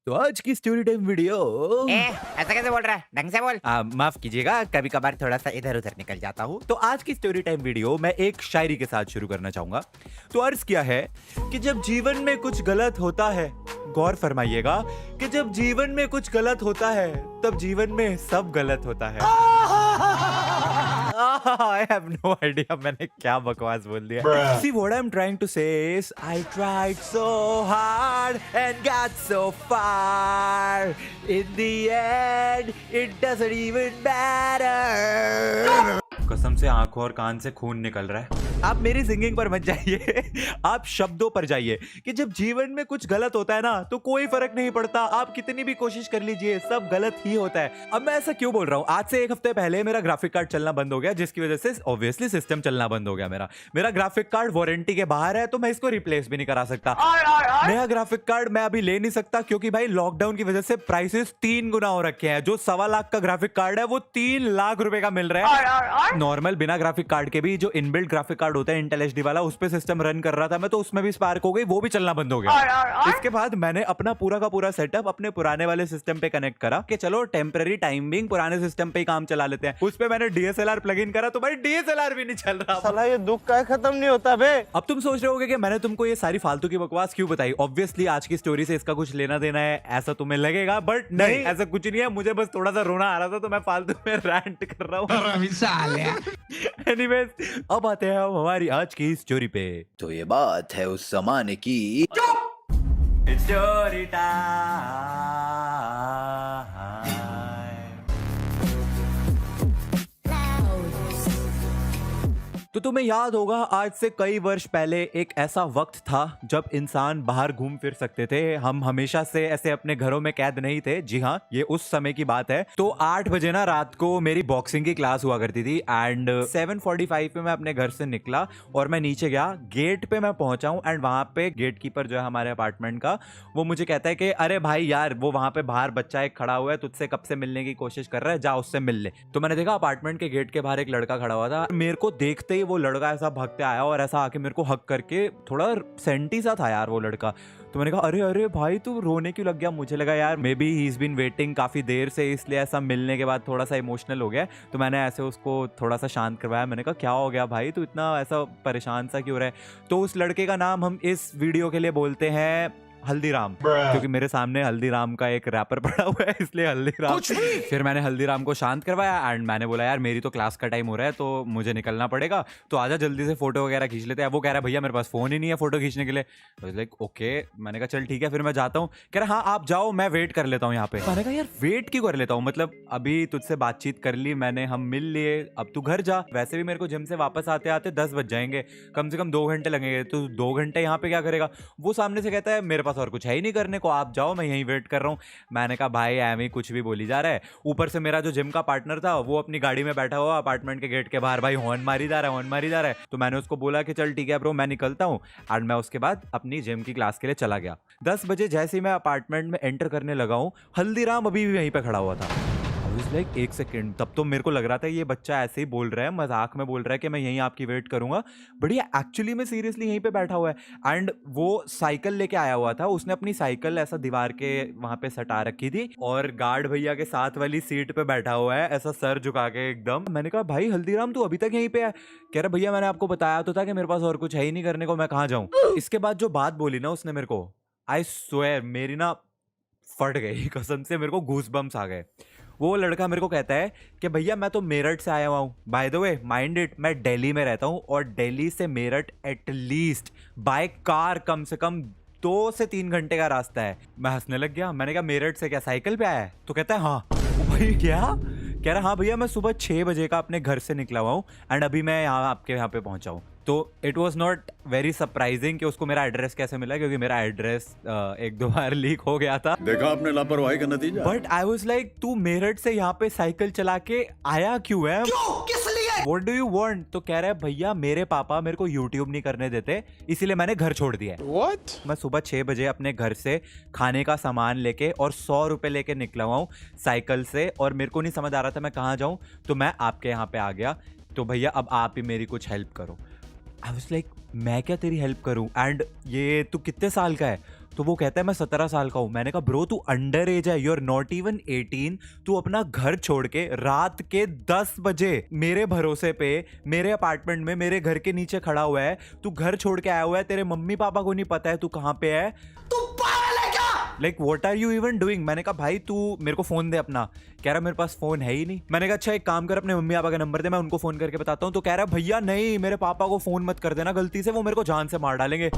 तो आज की स्टोरी टाइम वीडियो ऐसा कैसे बोल रहा है? ढंग से बोल। माफ कीजिएगा, कभी कभार थोड़ा सा इधर उधर निकल जाता हूँ। तो आज की स्टोरी टाइम वीडियो मैं एक शायरी के साथ शुरू करना चाहूंगा। तो अर्ज किया है कि जब जीवन में कुछ गलत होता है, गौर फरमाइएगा कि जब जीवन में कुछ गलत होता है तब जीवन में सब गलत होता है। I have no idea मैंने क्या बकवास बोल दिया। See what I'm trying to say is I tried so hard and got so far. In the end, it doesn't even matter. कसम से आंखों और कान से खून निकल रहा है। आप मेरी सिंगिंग पर मत जाइए, आप शब्दों पर जाइए कि जब जीवन में कुछ गलत होता है ना तो कोई फर्क नहीं पड़ता, आप कितनी भी कोशिश कर लीजिए सब गलत ही होता है। अब मैं ऐसा क्यों बोल रहा हूँ? आज से एक हफ्ते पहले मेरा ग्राफिक कार्ड चलना बंद हो गया, जिसकी वजह से ऑब्वियसली सिस्टम चलना बंद हो गया। मेरा ग्राफिक कार्ड वारंटी के बाहर है, तो मैं इसको रिप्लेस भी नहीं करा सकता। नया ग्राफिक कार्ड मैं अभी ले नहीं सकता क्योंकि भाई लॉकडाउन की वजह से प्राइसेस 3 गुना हो रखे हैं। जो 1.25 लाख का ग्राफिक कार्ड है वो 3 लाख रुपए का मिल रहा है। नॉर्मल बिना ग्राफिक कार्ड के भी जो इनबिल्ट ग्राफिक कार्ड होता है इंटेल एचडी वाला, उस पे सिस्टम रन कर रहा था मैं, तो उसमें भी स्पार्क हो गई, वो भी चलना बंद हो गया। इसके बाद मैंने अपना पूरा का पूरा सेटअप अपने पुराने वाले सिस्टम पे कनेक्ट करा कि चलो टेम्पररी टाइमिंग पुराने सिस्टम पे ही काम चला लेते हैं। उस पे मैंने डीएसएलआर प्लग इन करा तो भाई डीएसएलआर भी नहीं चल रहा। साला ये दुख का खत्म नहीं होता बे। अब तुम सोच रहे होगे कि मैंने तुमको ये सारी फालतू की बकवास क्यों बताई। ऑब्वियसली आज की स्टोरी से इसका कुछ लेना देना है ऐसा तुम्हें लगेगा, बट नहीं, ऐसा कुछ नहीं है। मुझे बस थोड़ा सा रोना आ रहा था तो मैं फालतू में रैंट कर रहा हूँ। एनीवेज, अब आते हैं हम हमारी आज की स्टोरी पे। तो ये बात है उस जमाने की। Story time. तो तुम्हें याद होगा आज से कई वर्ष पहले एक ऐसा वक्त था जब इंसान बाहर घूम फिर सकते थे। हम हमेशा से ऐसे अपने घरों में कैद नहीं थे। जी हाँ, ये उस समय की बात है। तो 8 बजे ना रात को मेरी बॉक्सिंग की क्लास हुआ करती थी एंड 7:45 पे मैं अपने घर से निकला और मैं नीचे गया। गेट पे मैं पहुंचा हूं एंड वहां पे गेट कीपर जो है हमारे अपार्टमेंट का, वो मुझे कहता है कि अरे भाई यार, वो वहां पे बाहर बच्चा एक खड़ा हुआ है, तुझसे कब से मिलने की कोशिश कर रहा है, जा उससे मिल ले। तो मैंने देखा अपार्टमेंट के गेट के बाहर एक लड़का खड़ा हुआ था। मेरे को देखते ही वो लड़का ऐसा भागते आया और ऐसा आके मेरे को हक करके, थोड़ा सेंटी सा था यार वो लड़का। तो मैंने कहा अरे अरे भाई तू रोने क्यों लग गया? मुझे लगा यार maybe he is been waiting काफी देर से, इसलिए ऐसा मिलने के बाद थोड़ा सा इमोशनल हो गया। तो मैंने ऐसे उसको थोड़ा सा शांत करवाया। मैंने कहा क्या हो गया भाई, तू इतना ऐसा परेशान सा क्यों रहा है? तो उस लड़के का नाम हम इस वीडियो के लिए बोलते हैं हल्दीराम, क्योंकि मेरे सामने हल्दीराम का एक रैपर पड़ा हुआ है, इसलिए हल्दीराम। फिर मैंने हल्दीराम को शांत करवाया एंड मैंने बोला यार मेरी तो क्लास का टाइम हो रहा है तो मुझे निकलना पड़ेगा, तो आजा जल्दी से फोटो वगैरह खींच लेते हैं। वो कह रहा है भैया मेरे पास फोन ही नहीं है फोटो खींचने के लिए। लाइक ओके, मैंने कहा चल ठीक है फिर मैं जाता हूँ। कह रहा हाँ आप जाओ, मैं वेट कर लेता हूँ यहाँ पे। मैंने कहा यार वेट क्यों कर लेता हूँ, मतलब अभी तुझसे बातचीत कर ली मैंने, हम मिल लिए, अब तू घर जा। वैसे भी मेरे को जिम से वापस आते आते 10 बज जाएंगे, कम से कम 2 घंटे लगेंगे, तो 2 घंटे यहाँ पे क्या करेगा? वो सामने से कहता है मेरे पास और कुछ है ही नहीं करने को, आप जाओ मैं यहीं वेट कर रहा हूँ। मैंने कहा भाई एम ही कुछ भी बोली जा रहा है। ऊपर से मेरा जो जिम का पार्टनर था वो अपनी गाड़ी में बैठा हुआ अपार्टमेंट के गेट के बाहर भाई हॉर्न मारी जा रहा है। तो मैंने उसको बोला कि चल ठीक है ब्रो मैं निकलता हूँ एंड मैं उसके बाद अपनी जिम की क्लास के लिए चला गया। 10 बजे जैसे ही मैं अपार्टमेंट में एंटर करने लगा हूँ, हल्दीराम अभी भी वहीं पे खड़ा हुआ था। लाइक एक सेकेंड, तब तो मेरे को लग रहा था ये बच्चा ऐसे ही बोल रहा है, मजाक में बोल रहा है कि मैं यहीं आपकी वेट करूंगा, बट ये एक्चुअली में सीरियसली यहीं पे बैठा हुआ है। एंड वो साइकिल लेके आया हुआ था, उसने अपनी साइकिल ऐसा दीवार के वहां पे सटा रखी थी और गार्ड भैया के साथ वाली सीट पे बैठा हुआ है ऐसा सर झुका के एकदम। मैंने कहा भाई हल्दीराम तू अभी तक यहीं पे है? कह रहा भैया मैंने आपको बताया तो था कि मेरे पास और कुछ है ही नहीं करने को, मैं कहाँ जाऊँ? इसके बाद जो बात बोली ना उसने मेरे को, आई स्वेयर मेरी ना फट गई कसम से, मेरे को गूज़बम्स आ गए। वो लड़का मेरे को कहता है कि भैया मैं तो मेरठ से आया हुआ हूँ, by the way mind it मैं दिल्ली में रहता हूँ और दिल्ली से मेरठ एटलीस्ट बाय कार कम से कम 2 से 3 घंटे का रास्ता है। मैं हंसने लग गया। मैंने कहा मेरठ से क्या साइकिल पे आया है? तो कहता है हाँ। भाई क्या कह रहा? हाँ भैया मैं सुबह 6 बजे का अपने घर से निकला हुआ हूँ एंड अभी मैं यहाँ आपके यहाँ पे पहुंचा हूँ। तो it was not very surprising कि उसको मेरा एड्रेस कैसे मिला, क्योंकि मेरा एड्रेस 1-2 बार लीक हो गया था। देखा आपने लापरवाही का नतीजा। बट आई वॉज लाइक तू मेरठ से यहाँ पे साइकिल चला के आया क्यों है? किस लिए? What do you want? तो कह रहा है भैया मेरे पापा मेरे को YouTube नहीं करने देते, इसीलिए मैंने घर छोड़ दिया है। What? मैं सुबह 6 बजे अपने घर से खाने का सामान लेके और 100 रुपए लेके निकला हुआ हूँ साइकिल से, और मेरे को नहीं समझ आ रहा था मैं कहाँ जाऊँ, तो मैं आपके यहाँ पे आ गया। तो भैया अब आप ही मेरी कुछ हेल्प करो। आई वाज लाइक मैं क्या तेरी हेल्प करूं? एंड ये तू कितने साल का है? तो वो कहता है मैं 17 साल का हूँ। मैंने कहा ब्रो तू अंडर एज है, यू आर नॉट इवन 18, तू अपना घर छोड़ के रात के 10 बजे मेरे भरोसे पे मेरे अपार्टमेंट में मेरे घर के नीचे खड़ा हुआ है, तू घर छोड़ के आया हुआ है, तेरे मम्मी पापा को नहीं पता है तू कहाँ पे है, तू पागल है क्या? Like what are you even doing? मैंने कहा भाई तू मेरे को फोन दे अपना। कह रहा मेरे पास फोन है ही नहीं। मैंने कहा अच्छा एक काम कर, अपने मम्मी पापा का नंबर दे, मैं उनको फोन करके बताता हूँ। तो कह रहा भैया नहीं, मेरे पापा को फोन मत कर देना गलती से, वो मेरे को जान से मार डालेंगे।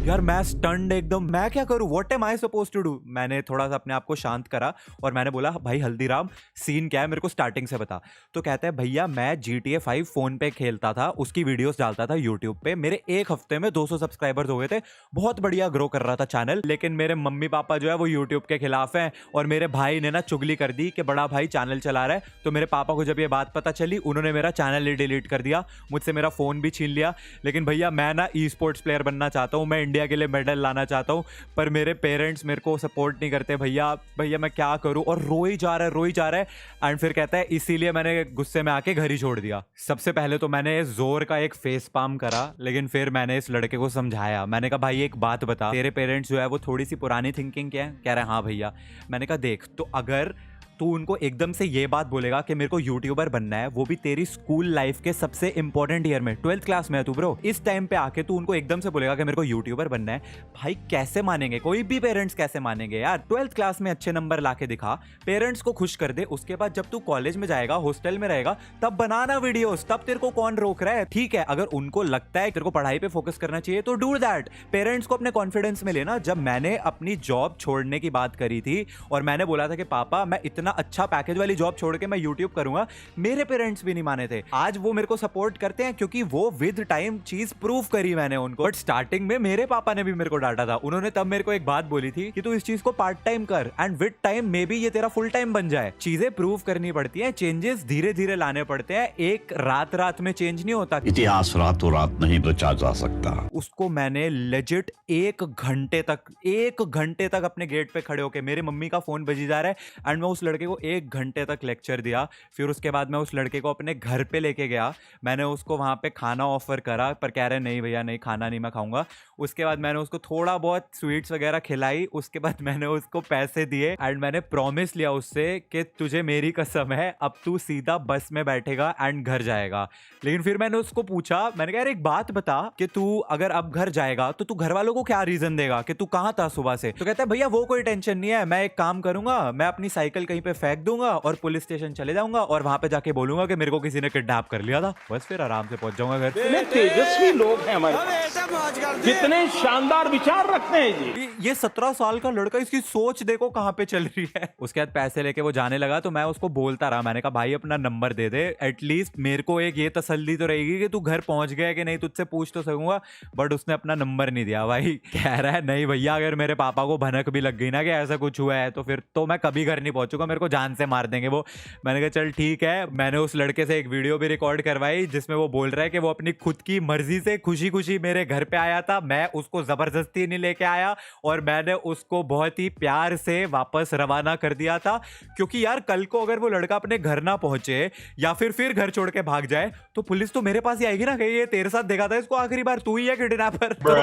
यार मैं स्टन्ड एकदम, मैं क्या करूं, what am I supposed to do? मैंने थोड़ा सा अपने आप को शांत करा और मैंने बोला भाई हल्दीराम सीन क्या है, मेरे को स्टार्टिंग से बता। तो कहता है भैया मैं GTA 5 फोन पे खेलता था, उसकी वीडियोस डालता था यूट्यूब पे, मेरे एक हफ्ते में 200 सब्सक्राइबर्स हो गए थे, बहुत बढ़िया ग्रो कर रहा था चैनल, लेकिन मेरे मम्मी पापा जो है वो यूट्यूब के खिलाफ हैं और मेरे भाई ने ना चुगली कर दी कि बड़ा भाई चैनल चला रहा है। तो मेरे पापा को जब ये बात पता चली उन्होंने मेरा चैनल ही डिलीट कर दिया, मुझसे मेरा फोन भी छीन लिया। लेकिन भैया मैं ना ई स्पोर्ट्स प्लेयर बनना चाहता हूँ, मैं इंडिया के लिए मेडल लाना चाहता हूँ, पर मेरे पेरेंट्स मेरे को सपोर्ट नहीं करते भैया, भैया मैं क्या करूँ? और रो ही जा रहा है। एंड फिर कहता है इसीलिए मैंने गुस्से में आके घर ही छोड़ दिया। सबसे पहले तो मैंने जोर का एक फेस पाम करा, लेकिन फिर मैंने इस लड़के को समझाया। मैंने कहा भाई एक बात बता, तेरे पेरेंट्स जो है वो थोड़ी सी पुरानी थिंकिंग के हैं? कह रहा है हाँ भैया। मैंने कहा देख, तो अगर तू उनको एकदम से ये बात बोलेगा कि मेरे को यूट्यूबर बनना है, वो भी तेरी स्कूल लाइफ के सबसे इंपॉर्टेंट ईयर में, 12th क्लास में है तू ब्रो, इस टाइम पे आके तू उनको एकदम से बोलेगा कि मेरे को यूट्यूबर बनना है, भाई कैसे मानेंगे? कोई भी पेरेंट्स कैसे मानेंगे यार? 12th क्लास में अच्छे नंबर लाके दिखा, पेरेंट्स को खुश कर दे, उसके बाद जब तू कॉलेज में जाएगा, हॉस्टल में रहेगा, तब बनाना वीडियोस, तब तेरे को कौन रोक रहा है? ठीक है, अगर उनको लगता है तेरे को पढ़ाई पे फोकस करना चाहिए तो डू दैट। पेरेंट्स को अपने कॉन्फिडेंस में लेना। जब मैंने अपनी जॉब छोड़ने की बात करी थी और मैंने बोला था कि पापा मैं इतना अच्छा पैकेज जॉब छोड़ के मैं यूट्यूब करूंगा, मेरे पेरेंट्स भी नहीं माने थे। आज वो मेरे को सपोर्ट करते हैं क्योंकि वो विद टाइम चीज प्रूव करी मैंने उनको। बट स्टार्टिंग में मेरे पापा ने भी मेरे को डांटा था। उन्होंने तब मेरे को एक बात बोली थी कि तू इस चीज को पार्ट टाइम कर and with time may be ये तेरा फुल टाइम बन जाए। चीजें प्रूव करनी पड़ती हैं, चेंजेस धीरे धीरे लाने पड़ते हैं, एक रात में चेंज नहीं होता। इतिहास रातों रात नहीं बचा जा सकता। उसको मैंने लेजिट एक घंटे तक अपने गेट पे खड़े होके, मेरे मम्मी का फोन बजी जा रहा है एंड मैं उस लड़के को एक घंटे तक लेक्चर दिया। फिर उसके बाद मैं उस लड़के को अपने घर पे लेके गया, मैंने उसको वहां पे खाना ऑफर करा, पर कह रहे नहीं भैया नहीं, खाना नहीं मैं खाऊंगा। उसके बाद मैंने उसको थोड़ा बहुत स्वीट्स वगैरह खिलाई, उसके बाद मैंने उसको पैसे दिए एंड मैंने प्रॉमिस लिया उससे कि तुझे मेरी कसम है अब तू सीधा बस में बैठेगा एंड घर जाएगा। लेकिन फिर मैंने उसको पूछा, मैंने कहा यार एक बात बता कि तू अगर अब घर जाएगा तो तू घर वालों को क्या रीजन देगा कि तू कहाँ था सुबह से? तो कहता है भैया वो कोई टेंशन नहीं है, मैं एक काम करूंगा, मैं अपनी साइकिल कहीं पे फेंक दूंगा और पुलिस स्टेशन चले जाऊंगा और वहां पे जाके बोलूंगा कि मेरे को किसी ने किडनैप कर लिया था, बस फिर आराम से पहुंच जाऊंगा घर। कितने तेजस्वी लोग हैं हमारे पास, कितने शानदार विचार रखते हैं जी। ये 17 साल का लड़का, इसकी सोच देखो कहां पे चल रही है। उसके बाद पैसे लेके वो जाने लगा तो मैं उसको बोलता रहा, मैंने कहा भाई अपना नंबर दे दे, एटलीस्ट मेरे को एक ये तसल्ली तो रहेगी कि तू घर पहुंच गया कि नहीं, तुझसे पूछ तो सकूंगा। बट उसने अपना नंबर नहीं दिया भाई। कह रहा है नहीं भैया अगर मेरे पापा को भनक भी लग गई ना कि ऐसा कुछ हुआ है तो फिर तो मैं कभी घर नहीं पहुंचूंगा, मेरे को जान से मार देंगे वो। मैंने कहा चल ठीक है। मैंने उस लड़के से एक वीडियो भी रिकॉर्ड करवाई जिसमें वो बोल रहा है कि वो अपनी खुद की मर्जी से खुशी खुशी मेरे घर पे आया था, मैं उसको जबरदस्ती नहीं लेके आया और मैंने उसको बहुत ही प्यार से वापस रवाना कर दिया था। क्योंकि यार कल को अगर वो लड़का अपने घर ना पहुंचे या फिर घर छोड़ के भाग जाए तो पुलिस तो मेरे पास ही आएगी ना कि ये तेरे साथ देखा था इसको आखिरी बार, तू ही है किडनैपर। तो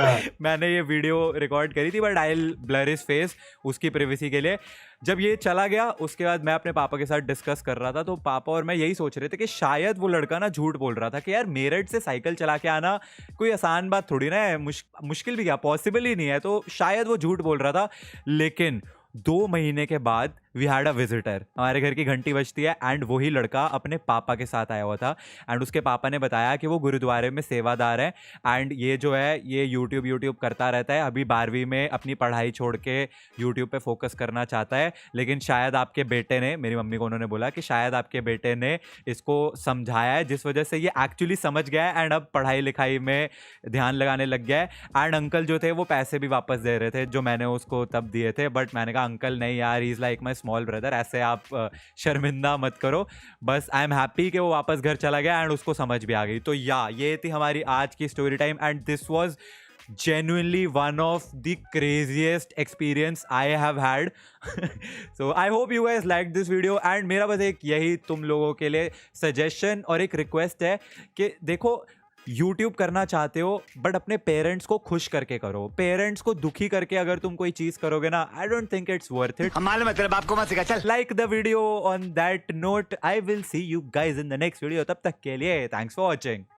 मैंने ये वीडियो रिकॉर्ड करी थी but I will blur his face उसकी प्राइवेसी के लिए। जब ये चला गया उसके बाद मैं अपने पापा के साथ डिस्कस कर रहा था तो पापा और मैं यही सोच रहे थे कि शायद वो लड़का ना झूठ बोल रहा था कि यार मेरठ से साइकिल चला के आना कोई आसान बात थोड़ी ना है, मुश्किल भी क्या, पॉसिबल ही नहीं है, तो शायद वो झूठ बोल रहा था। लेकिन 2 महीने के बाद वी हैड अ विजिटर, हमारे घर की घंटी बजती है एंड वही लड़का अपने पापा के साथ आया हुआ था एंड उसके पापा ने बताया कि वो गुरुद्वारे में सेवादार है एंड ये जो है ये यूट्यूब करता रहता है, अभी 12वीं में अपनी पढ़ाई छोड़ के यूट्यूब पे फोकस करना चाहता है, लेकिन शायद आपके बेटे ने, मेरी मम्मी को उन्होंने बोला कि शायद आपके बेटे ने इसको समझाया है जिस वजह से ये एक्चुअली समझ गया है एंड अब पढ़ाई लिखाई में ध्यान लगाने लग गया है। एंड अंकल जो थे वो पैसे भी वापस दे रहे थे जो मैंने उसको तब दिए थे, बट मैंने कहा अंकल नहीं यार, he is like my small brother, ऐसे आप शर्मिंदा मत करो। बस आई एम हैप्पी कि वो वापस घर चला गया एंड उसको समझ भी आ गई। तो या ये थी हमारी आज की story time and this was genuinely one of the craziest experience I have had. So I hope you guys liked this video and मेरा बस एक यही तुम लोगों के लिए सजेशन और एक रिक्वेस्ट है कि देखो यूट्यूब करना चाहते हो बट अपने पेरेंट्स को खुश करके करो। पेरेंट्स को दुखी करके अगर तुम कोई चीज करोगे ना, I don't think it's worth it. मालूम है तेरे बाप को मत सिखा, चल। Like the video on that note. I will see you guys in the next video. तब तक के लिए थैंक्स फॉर वॉचिंग।